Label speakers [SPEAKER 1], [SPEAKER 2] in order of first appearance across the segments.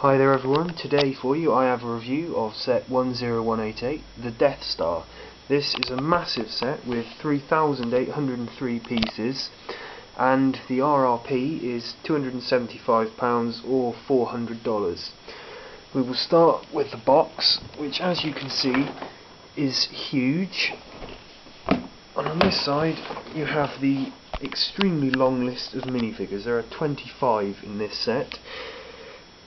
[SPEAKER 1] Hi there everyone, today for you I have a review of set 10188, the Death Star. This is a massive set with 3,803 pieces and the RRP is £275 or $400. We will start with the box, which as you can see is huge. And on this side you have the extremely long list of minifigures. There are 25 in this set.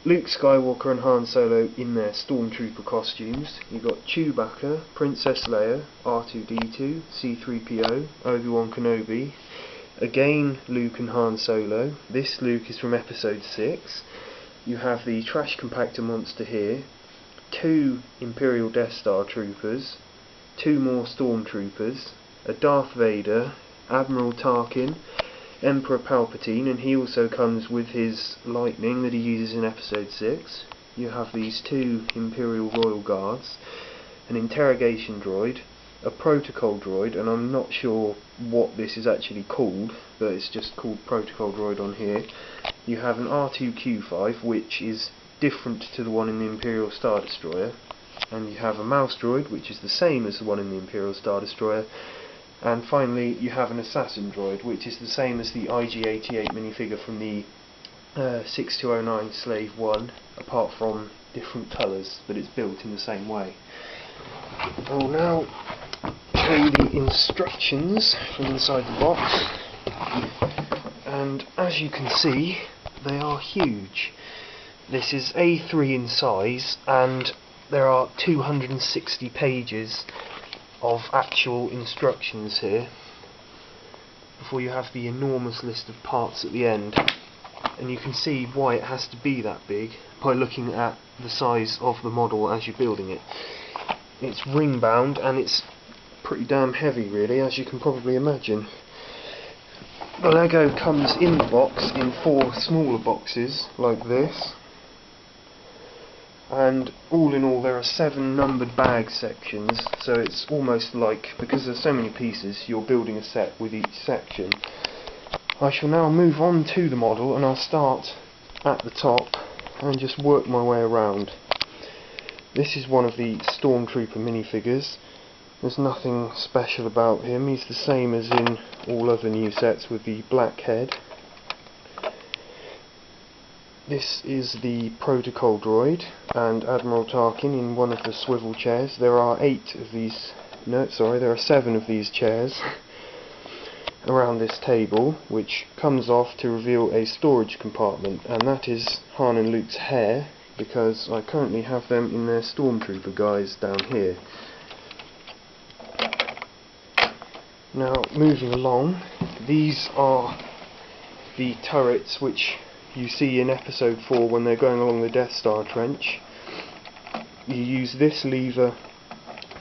[SPEAKER 1] Luke Skywalker and Han Solo in their Stormtrooper costumes. You've got Chewbacca, Princess Leia, R2-D2, C-3PO, Obi-Wan Kenobi. Again Luke and Han Solo. This Luke is from Episode 6. You have the Trash Compactor monster here, 2 Imperial Death Star troopers, 2 more Stormtroopers, a Darth Vader, Admiral Tarkin, Emperor Palpatine, and he also comes with his lightning that he uses in Episode 6. You have these 2 Imperial Royal Guards, an interrogation droid, a protocol droid, and I'm not sure what this is actually called, but it's just called protocol droid on here. You have an R2-Q5, which is different to the one in the Imperial Star Destroyer, and you have a mouse droid, which is the same as the one in the Imperial Star Destroyer. And finally you have an assassin droid, which is the same as the IG-88 minifigure from the 6209 Slave 1, apart from different colours, but it's built in the same way. I will now show you the instructions from inside the box, and as you can see they are huge. This is A3 in size and there are 260 pages of actual instructions here before you have the enormous list of parts at the end, and you can see why it has to be that big by looking at the size of the model as you're building it. It's ring bound and it's pretty damn heavy really, as you can probably imagine. The Lego comes in the box in 4 smaller boxes like this, and all in all there are 7 numbered bag sections, so it's almost like, because there's so many pieces, you're building a set with each section. I shall now move on to the model and I'll start at the top and just work my way around. This is one of the Stormtrooper minifigures. There's nothing special about him, he's the same as in all other new sets with the black head. This is the protocol droid and Admiral Tarkin in one of the swivel chairs. There are 7 of these chairs around this table, which comes off to reveal a storage compartment, and that is Han and Luke's hair, because I currently have them in their Stormtrooper guise down here. Now moving along, these are the turrets which you see in Episode 4 when they're going along the Death Star trench. You use this lever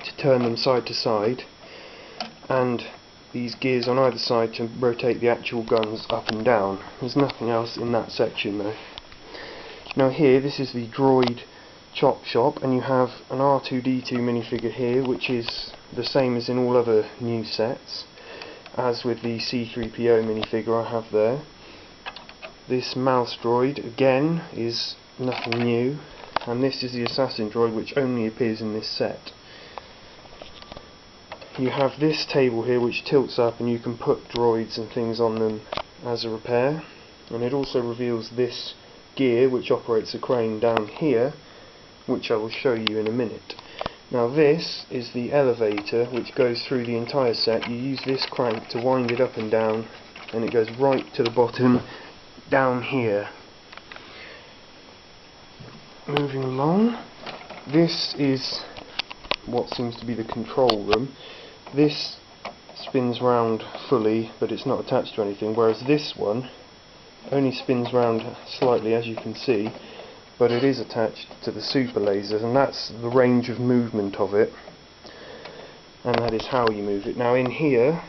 [SPEAKER 1] to turn them side to side, and these gears on either side to rotate the actual guns up and down. There's nothing else in that section though. Now here, this is the droid chop shop, and you have an R2-D2 minifigure here, which is the same as in all other new sets, as with the C-3PO minifigure I have there. This mouse droid again is nothing new, and this is the assassin droid, which only appears in this set. You have this table here which tilts up and you can put droids and things on them as a repair, and it also reveals this gear which operates a crane down here, which I will show you in a minute. Now this is the elevator which goes through the entire set. You use this crank to wind it up and down, and it goes right to the bottom down here. Moving along, this is what seems to be the control room. This spins round fully, but it's not attached to anything, whereas this one only spins round slightly, as you can see, but it is attached to the super lasers, and that's the range of movement of it, and that is how you move it. Now in here,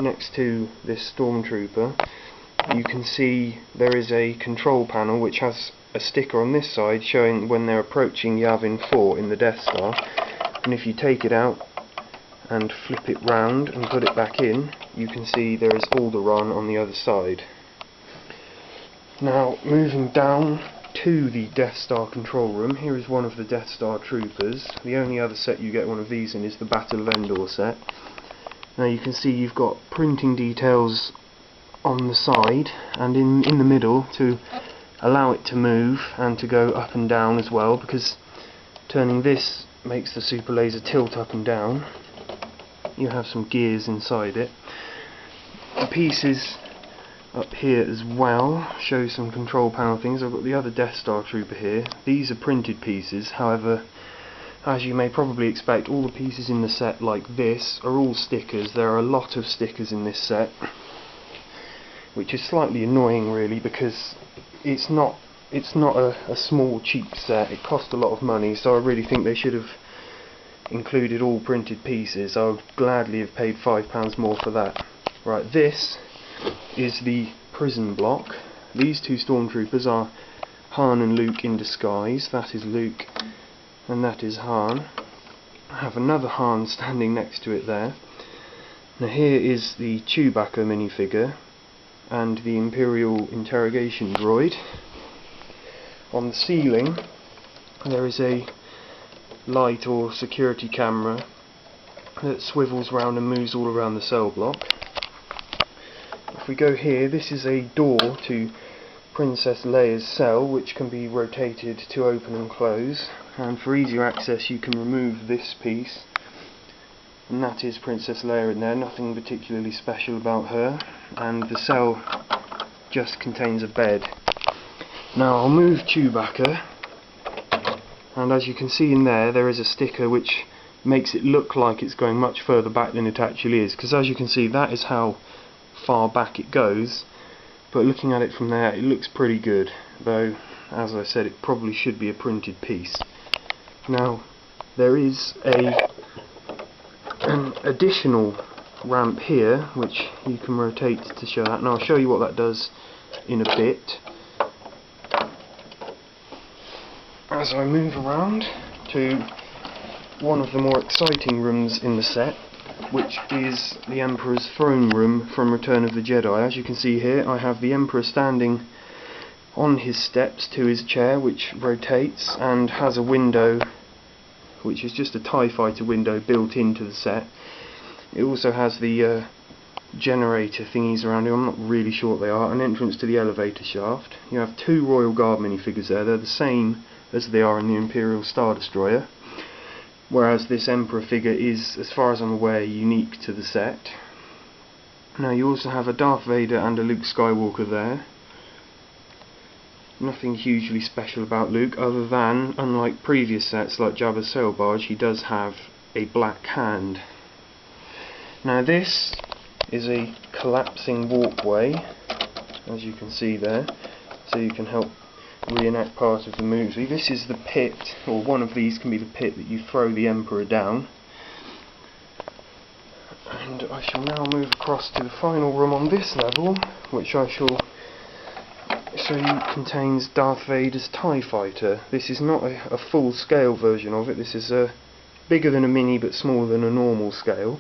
[SPEAKER 1] next to this Stormtrooper, you can see there is a control panel which has a sticker on this side showing when they're approaching Yavin 4 in the Death Star, and if you take it out and flip it round and put it back in, you can see there is Alderaan on the other side. Now moving down to the Death Star control room. Here is one of the Death Star troopers. The only other set you get one of these in is the Battle of Endor set. Now you can see you've got printing details on the side and in the middle to allow it to move and to go up and down as well, because turning this makes the super laser tilt up and down. You have some gears inside it. The pieces up here as well show some control panel things. I've got the other Death Star trooper here. These are printed pieces, however, as you may probably expect, all the pieces in the set like this are all stickers. There are a lot of stickers in this set, which is slightly annoying really, because it's not a small cheap set. It cost a lot of money, so I really think they should have included all printed pieces. I would gladly have paid £5 more for that. Right, this is the prison block. These two stormtroopers are Han and Luke in disguise. That is Luke and that is Han. I have another Han standing next to it there. Now here is the Chewbacca minifigure and the Imperial interrogation droid. On the ceiling there is a light or security camera that swivels round and moves all around the cell block. If we go here, this is a door to Princess Leia's cell, which can be rotated to open and close, and for easier access you can remove this piece, and that is Princess Leia in there. Nothing particularly special about her, and the cell just contains a bed. Now I'll move Chewbacca, and as you can see in there is a sticker which makes it look like it's going much further back than it actually is, because as you can see that is how far back it goes, but looking at it from there it looks pretty good, though as I said it probably should be a printed piece. Now there is an additional ramp here which you can rotate to show that, and I'll show you what that does in a bit. As I move around to one of the more exciting rooms in the set, which is the Emperor's throne room from Return of the Jedi. As you can see here, I have the Emperor standing on his steps to his chair, which rotates and has a window which is just a TIE Fighter window built into the set. It also has the generator thingies around here. I'm not really sure what they are. An entrance to the elevator shaft. You have two Royal Guard minifigures there. They're the same as they are in the Imperial Star Destroyer, whereas this Emperor figure is, as far as I'm aware, unique to the set. Now you also have a Darth Vader and a Luke Skywalker there. Nothing hugely special about Luke, other than, unlike previous sets like Jabba's Sail Barge, he does have a black hand. Now this is a collapsing walkway, as you can see there, so you can help reenact part of the movie. This is the pit, or one of these can be the pit that you throw the Emperor down. And I shall now move across to the final room on this level, which I shall show you contains Darth Vader's TIE Fighter. This is not a full-scale version of it. This is bigger than a mini but smaller than a normal scale.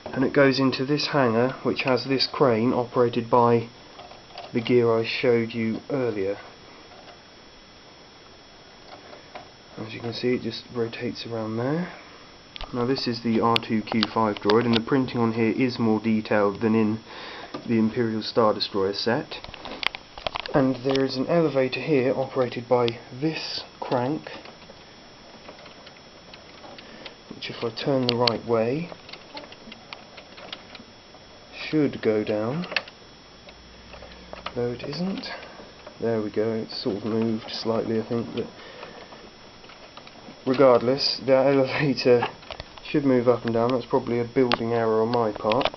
[SPEAKER 1] And it goes into this hangar, which has this crane operated by the gear I showed you earlier. As you can see, it just rotates around there. Now this is the R2-Q5 droid, and the printing on here is more detailed than in the Imperial Star Destroyer set. And there is an elevator here operated by this crank, which if I turn the right way should go down, though it isn't. There we go, it's sort of moved slightly I think, but regardless, the elevator should move up and down. That's probably a building error on my part.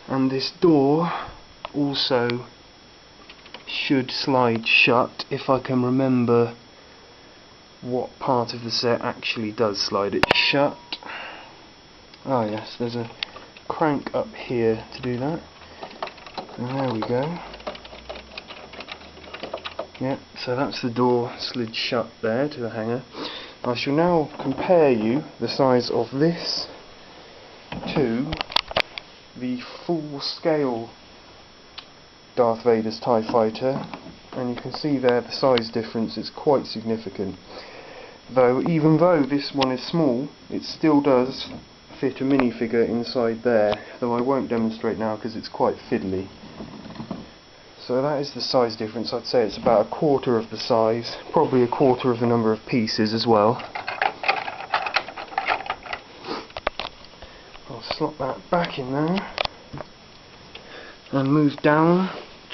[SPEAKER 1] And this door also should slide shut, if I can remember what part of the set actually does slide it shut. Ah yes, there's a crank up here to do that. And there we go. Yep, so that's the door slid shut there to the hangar. I shall now compare you the size of this to the full scale Darth Vader's TIE Fighter and you can see there the size difference is quite significant. Even though this one is small, it still does fit a minifigure inside there, though I won't demonstrate now because it's quite fiddly. So that is the size difference. I'd say it's about a quarter of the size, probably a quarter of the number of pieces as well. I'll slot that back in there and move down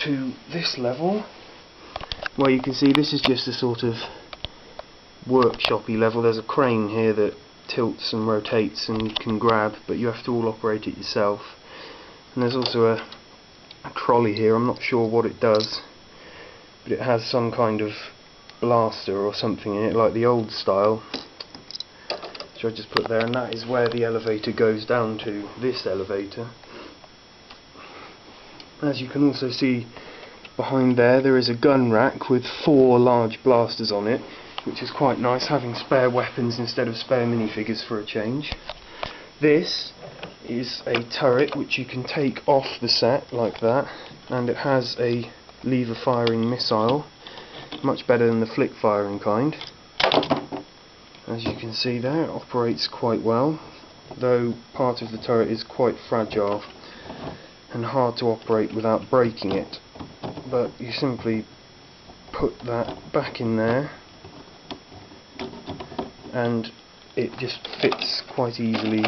[SPEAKER 1] to this level, where you can see this is just a sort of workshop-y level. There's a crane here that tilts and rotates and can grab, but you have to all operate it yourself. And there's also a trolley here. I'm not sure what it does, but it has some kind of blaster or something in it, like the old style, which I just put there, and that is where the elevator goes down to, this elevator. As you can also see behind there is a gun rack with 4 large blasters on it, which is quite nice, having spare weapons instead of spare minifigures for a change. This is a turret which you can take off the set like that, and it has a lever firing missile, much better than the flick firing kind. As you can see there, it operates quite well, though part of the turret is quite fragile and hard to operate without breaking it. But you simply put that back in there and it just fits quite easily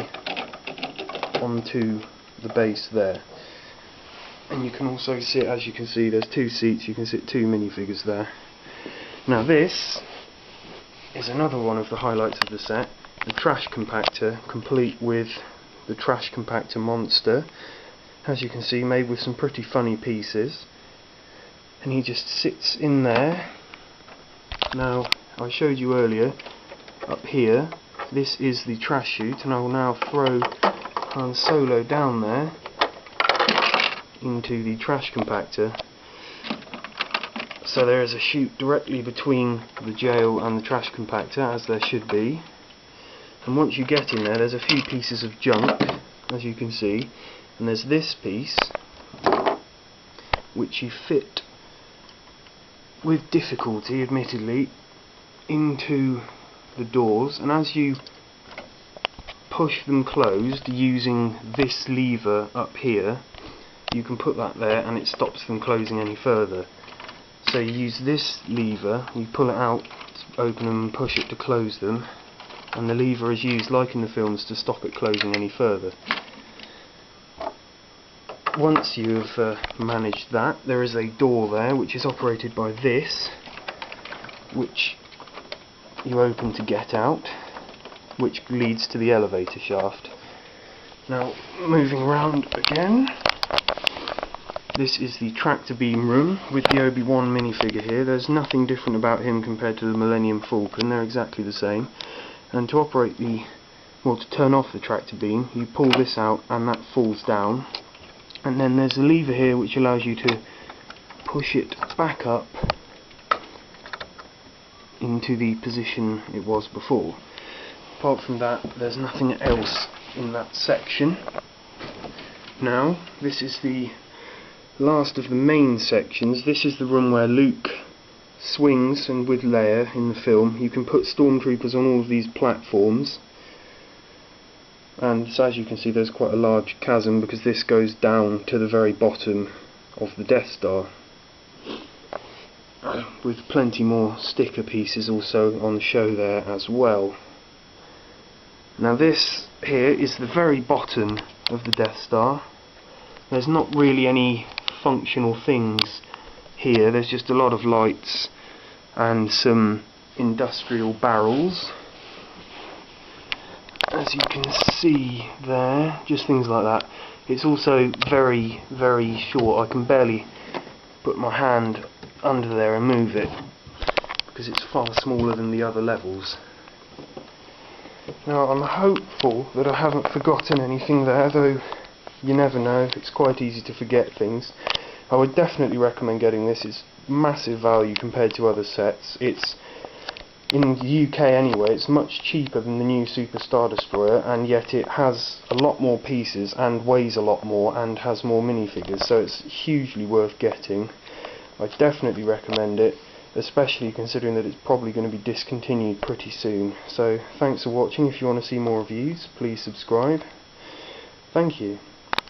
[SPEAKER 1] onto the base there. And you can also sit, as you can see, there's 2 seats, you can sit 2 minifigures there. Now this is another one of the highlights of the set, the trash compactor, complete with the trash compactor monster, as you can see, made with some pretty funny pieces. And he just sits in there. Now, I showed you earlier, up here, this is the trash chute, and I will now throw Han Solo down there into the trash compactor. So there is a chute directly between the jail and the trash compactor, as there should be. And once you get in there, there's a few pieces of junk, as you can see, and there's this piece which you fit with difficulty, admittedly, into the doors, and as you push them closed using this lever up here, you can put that there and it stops them closing any further. So you use this lever, you pull it out, open them and push it to close them, and the lever is used, like in the films, to stop it closing any further. Once you've managed that, there is a door there which is operated by this, which you open to get out, which leads to the elevator shaft. Now, moving around again, this is the tractor beam room with the Obi-Wan minifigure here. There's nothing different about him compared to the Millennium Falcon, they're exactly the same. And to operate to turn off the tractor beam, you pull this out and that falls down. And then there's a lever here which allows you to push it back up into the position it was before. Apart from that, there's nothing else in that section. Now, this is the last of the main sections. This is the room where Luke swings, and with Leia in the film. You can put stormtroopers on all of these platforms. And so as you can see, there's quite a large chasm because this goes down to the very bottom of the Death Star, with plenty more sticker pieces also on show there as well. Now this here is the very bottom of the Death Star. There's not really any functional things here, there's just a lot of lights and some industrial barrels, as you can see there, just things like that. It's also very, very short. I can barely put my hand under there and move it because it's far smaller than the other levels. Now, I'm hopeful that I haven't forgotten anything there, though you never know, it's quite easy to forget things. I would definitely recommend getting this. It's massive value compared to other sets. It's, in the UK anyway, it's much cheaper than the new Super Star Destroyer, and yet it has a lot more pieces and weighs a lot more and has more minifigures, so it's hugely worth getting. I definitely recommend it, especially considering that it's probably going to be discontinued pretty soon. So thanks for watching. If you want to see more reviews, please subscribe. Thank you.